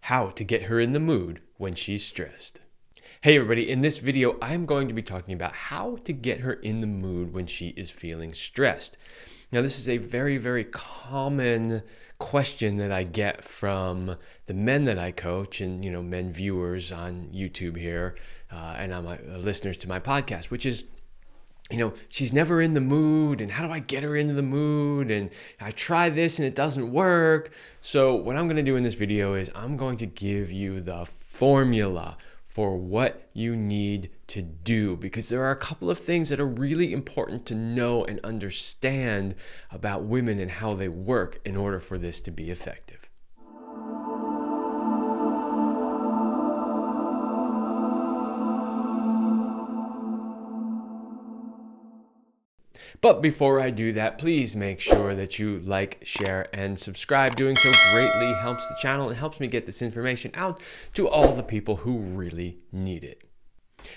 how to get her in the mood when she's stressed. Hey everybody, in this video, I'm going to be talking about how to get her in the mood when she is feeling stressed. Now, this is a very, very common question that I get from the men that I coach and, men viewers on YouTube here and on my listeners to my podcast, which is, she's never in the mood, and how do I get her into the mood? And I try this and it doesn't work. So what I'm going to do in this video is I'm going to give you the formula for what you need to do, because there are a couple of things that are really important to know and understand about women and how they work in order for this to be effective. But before I do that, please make sure that you like, share, and subscribe. Doing so greatly helps the channel and helps me get this information out to all the people who really need it.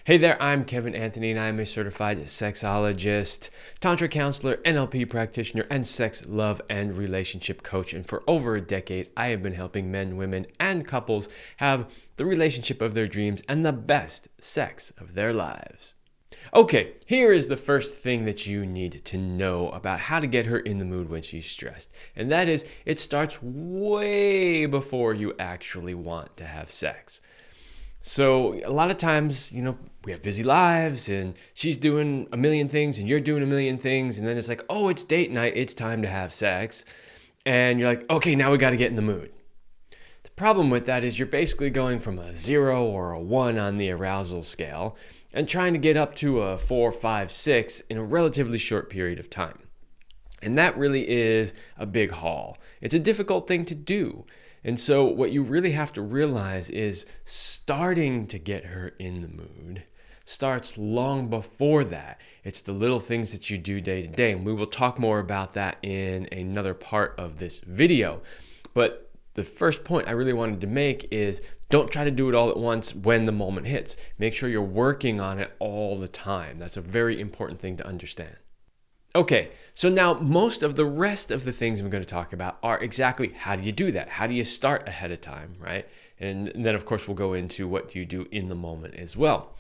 Hey there, I'm Kevin Anthony, and I'm a certified sexologist, tantra counselor, NLP practitioner, and sex, love, and relationship coach. And for over a decade, I have been helping men, women, and couples have the relationship of their dreams and the best sex of their lives. Okay, here is the first thing that you need to know about how to get her in the mood when she's stressed. And that is, it starts way before you actually want to have sex. So a lot of times, we have busy lives and she's doing a million things and you're doing a million things. And then it's like, oh, it's date night. It's time to have sex. And you're like, okay, now we got to get in the mood. The problem with that is you're basically going from a 0 or a 1 on the arousal scale and trying to get up to a 4, 5, 6 in a relatively short period of time. And that really is a big haul. It's a difficult thing to do. And so what you really have to realize is starting to get her in the mood starts long before that. It's the little things that you do day to day. And we will talk more about that in another part of this video. But the first point I really wanted to make is don't try to do it all at once when the moment hits. Make sure you're working on it all the time. That's a very important thing to understand. Okay, so now most of the rest of the things I'm going to talk about are exactly how do you do that? How do you start ahead of time, right? And then of course we'll go into what do you do in the moment as well.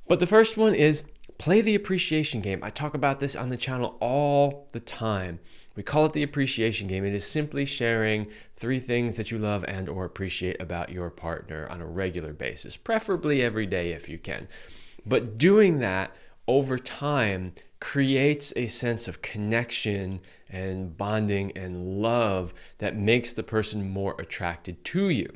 But the first one is play the appreciation game. I talk about this on the channel all the time. We call it the appreciation game. It is simply sharing 3 things that you love and or appreciate about your partner on a regular basis, preferably every day if you can. But doing that over time creates a sense of connection and bonding and love that makes the person more attracted to you.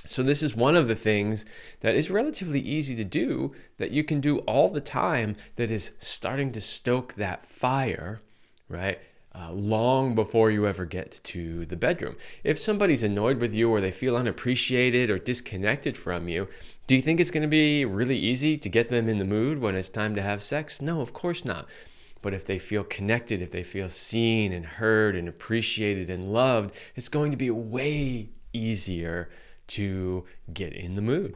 So this is one of the things that is relatively easy to do, that you can do all the time, that is starting to stoke that fire, right? Long before you ever get to the bedroom. If somebody's annoyed with you or they feel unappreciated or disconnected from you, do you think it's going to be really easy to get them in the mood when it's time to have sex? No, of course not. But if they feel connected, if they feel seen and heard and appreciated and loved, it's going to be way easier to get in the mood.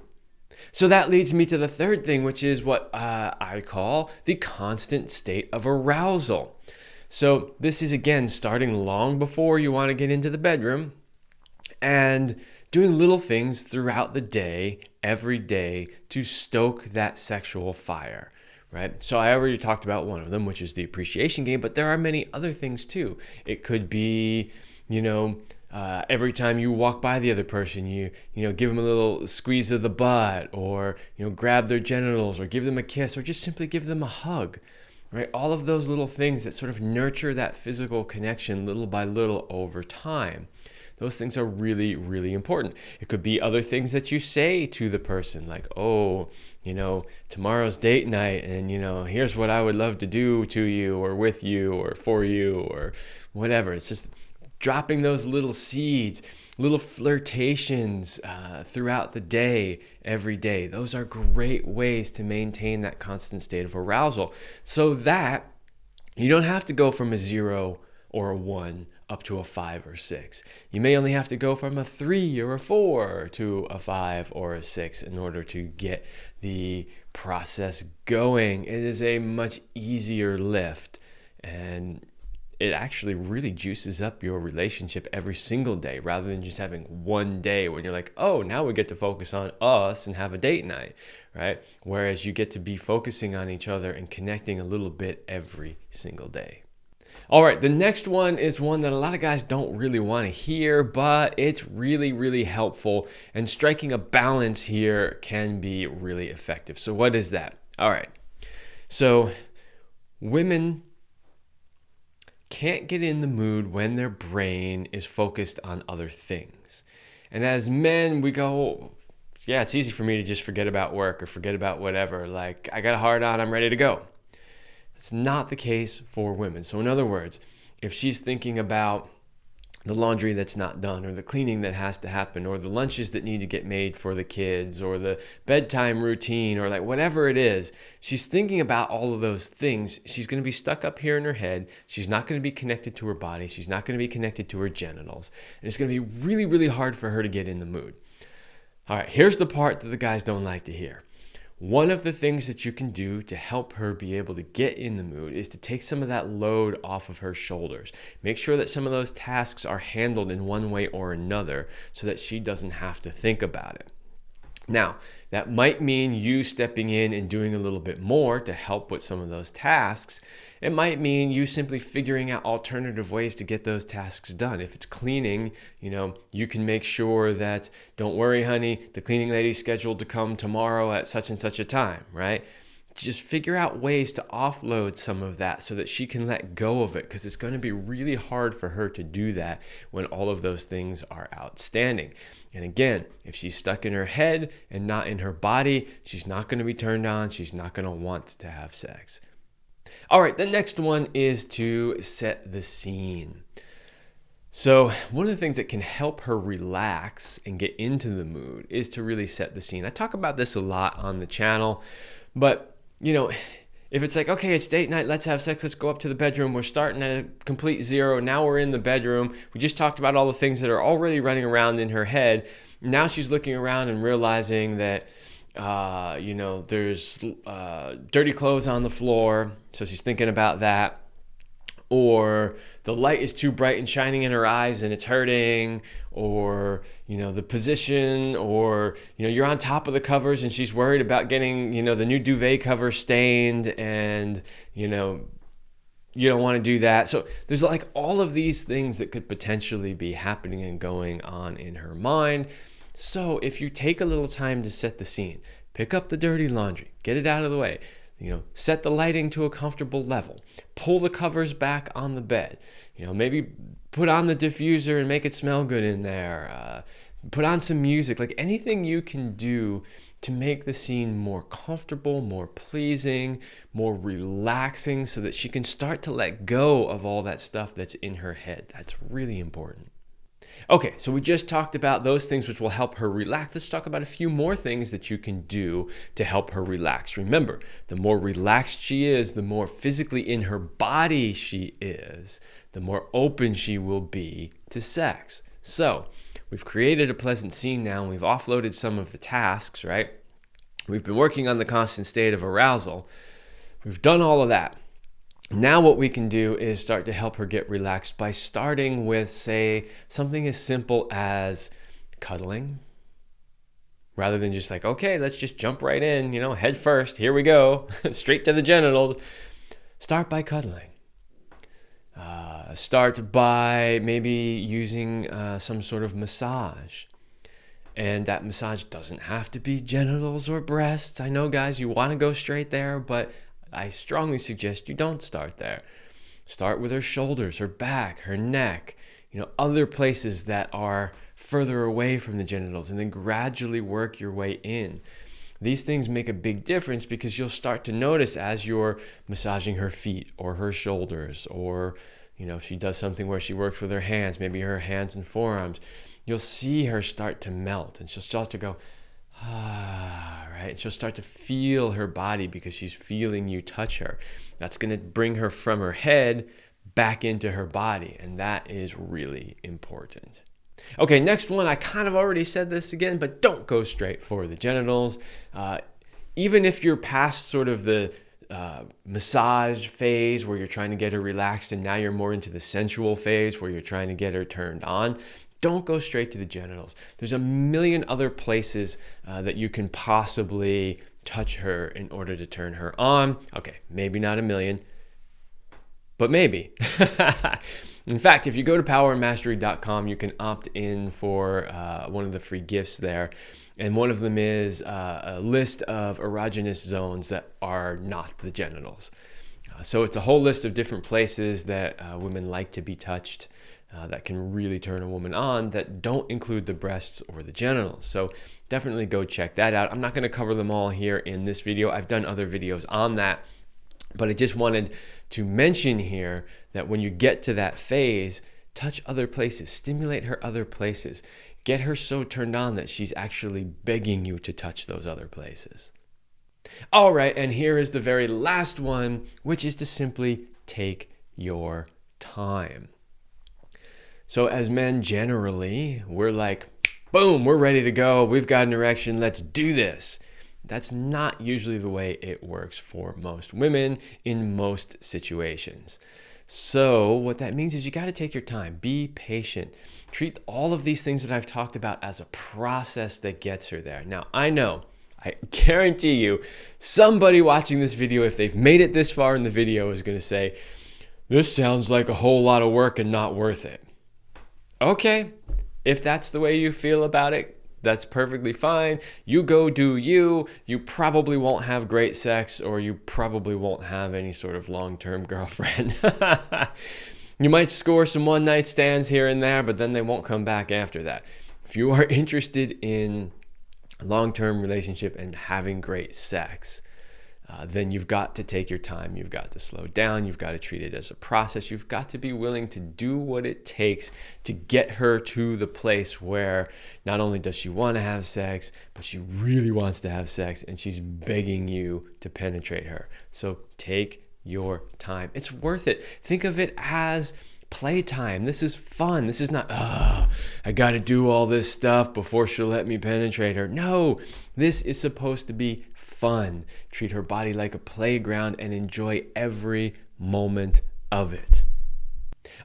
So that leads me to the third thing, which is what I call the constant state of arousal. So this is, again, starting long before you want to get into the bedroom and doing little things throughout the day, every day, to stoke that sexual fire, right? So I already talked about one of them, which is the appreciation game, but there are many other things too. It could be, every time you walk by the other person, you give them a little squeeze of the butt, or, grab their genitals, or give them a kiss, or just simply give them a hug. Right? All of those little things that sort of nurture that physical connection little by little over time. Those things are really, really important. It could be other things that you say to the person, like, oh, tomorrow's date night, and, here's what I would love to do to you or with you or for you or whatever. It's just dropping those little seeds, little flirtations throughout the day, every day. Those are great ways to maintain that constant state of arousal so that you don't have to go from a 0 or a 1 up to a 5 or 6. You may only have to go from a 3 or a 4 to a 5 or a 6 in order to get the process going. It is a much easier lift, and it actually really juices up your relationship every single day, rather than just having one day when you're like, oh, now we get to focus on us and have a date night, right? Whereas you get to be focusing on each other and connecting a little bit every single day. All right, the next one is one that a lot of guys don't really want to hear, but it's really, really helpful. And striking a balance here can be really effective. So what is that? All right, so women can't get in the mood when their brain is focused on other things. And as men, we go, yeah, it's easy for me to just forget about work or forget about whatever. Like, I got a hard on, I'm ready to go. It's not the case for women. So in other words, if she's thinking about the laundry that's not done, or the cleaning that has to happen, or the lunches that need to get made for the kids, or the bedtime routine, or like whatever it is, she's thinking about all of those things. She's going to be stuck up here in her head. She's not going to be connected to her body. She's not going to be connected to her genitals. And it's going to be really, really hard for her to get in the mood. All right, here's the part that the guys don't like to hear. One of the things that you can do to help her be able to get in the mood is to take some of that load off of her shoulders. Make sure that some of those tasks are handled in one way or another so that she doesn't have to think about it. Now, that might mean you stepping in and doing a little bit more to help with some of those tasks. It might mean you simply figuring out alternative ways to get those tasks done. If it's cleaning, you can make sure that, don't worry, honey, the cleaning lady's scheduled to come tomorrow at such and such a time, right? Just figure out ways to offload some of that so that she can let go of it, because it's going to be really hard for her to do that when all of those things are outstanding. And again, if she's stuck in her head and not in her body, she's not going to be turned on. She's not going to want to have sex. All right, the next one is to set the scene. So one of the things that can help her relax and get into the mood is to really set the scene. I talk about this a lot on the channel, but if it's like, okay, it's date night, let's have sex, let's go up to the bedroom. We're starting at a complete zero. Now we're in the bedroom. We just talked about all the things that are already running around in her head. Now she's looking around and realizing that, there's dirty clothes on the floor. So she's thinking about that. Or the light is too bright and shining in her eyes and it's hurting, or, the position, or, you're on top of the covers and she's worried about getting, the new duvet cover stained, and, you don't want to do that. So there's like all of these things that could potentially be happening and going on in her mind. So if you take a little time to set the scene, pick up the dirty laundry, get it out of the way, set the lighting to a comfortable level, pull the covers back on the bed, maybe put on the diffuser and make it smell good in there, put on some music, like anything you can do to make the scene more comfortable, more pleasing, more relaxing, so that she can start to let go of all that stuff that's in her head. That's really important. Okay, so we just talked about those things which will help her relax. Let's talk about a few more things that you can do to help her relax. Remember, the more relaxed she is, the more physically in her body she is, the more open she will be to sex. So, we've created a pleasant scene now, and we've offloaded some of the tasks, right? We've been working on the constant state of arousal. We've done all of that. Now what we can do is start to help her get relaxed by starting with, say, something as simple as cuddling, rather than just like, okay, let's just jump right in, head first, here we go, straight to the genitals. Start by cuddling. Start by maybe using some sort of massage. And that massage doesn't have to be genitals or breasts. I know, guys, you want to go straight there, but I strongly suggest you don't start there. Start with her shoulders, her back, her neck, other places that are further away from the genitals, and then gradually work your way in. These things make a big difference because you'll start to notice as you're massaging her feet or her shoulders, or, if she does something where she works with her hands, maybe her hands and forearms, you'll see her start to melt, and she'll start to go, right? And she'll start to feel her body because she's feeling you touch her. That's going to bring her from her head back into her body, and that is really important. Okay, next one. I kind of already said this again, but don't go straight for the genitals. Even if you're past sort of the massage phase where you're trying to get her relaxed, and now you're more into the sensual phase where you're trying to get her turned on, don't go straight to the genitals. There's a million other places that you can possibly touch her in order to turn her on. Okay, maybe not a million, but maybe. In fact, if you go to powerandmastery.com, you can opt in for one of the free gifts there. And one of them is a list of erogenous zones that are not the genitals. So it's a whole list of different places that women like to be touched that can really turn a woman on that don't include the breasts or the genitals. So definitely go check that out. I'm not going to cover them all here in this video. I've done other videos on that. But I just wanted to mention here that when you get to that phase, touch other places, stimulate her other places, get her so turned on that she's actually begging you to touch those other places. All right, and here is the very last one, which is to simply take your time. So as men generally, we're like, boom, we're ready to go. We've got an erection. Let's do this. That's not usually the way it works for most women in most situations. So what that means is you got to take your time, be patient, treat all of these things that I've talked about as a process that gets her there. Now, I know, I guarantee you, somebody watching this video, if they've made it this far in the video, is going to say, this sounds like a whole lot of work and not worth it. Okay, if that's the way you feel about it, that's perfectly fine. You go do you. You probably won't have great sex, or you probably won't have any sort of long-term girlfriend. You might score some one-night stands here and there, but then they won't come back after that. If you are interested in a long-term relationship and having great sex, then you've got to take your time. You've got to slow down. You've got to treat it as a process. You've got to be willing to do what it takes to get her to the place where not only does she want to have sex, but she really wants to have sex, and she's begging you to penetrate her. So take your time. It's worth it. Think of it as playtime. This is fun. This is not, I got to do all this stuff before she'll let me penetrate her. No, this is supposed to be fun. Treat her body like a playground and enjoy every moment of it.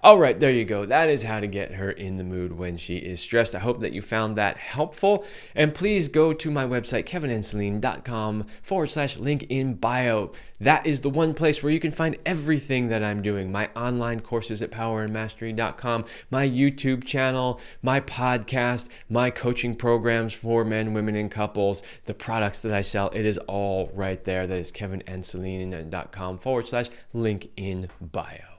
All right, there you go. That is how to get her in the mood when she is stressed. I hope that you found that helpful. And please go to my website, kevinandceline.com/link in bio. That is the one place where you can find everything that I'm doing. My online courses at powerandmastery.com, my YouTube channel, my podcast, my coaching programs for men, women, and couples, the products that I sell. It is all right there. That is kevinandceline.com/link in bio.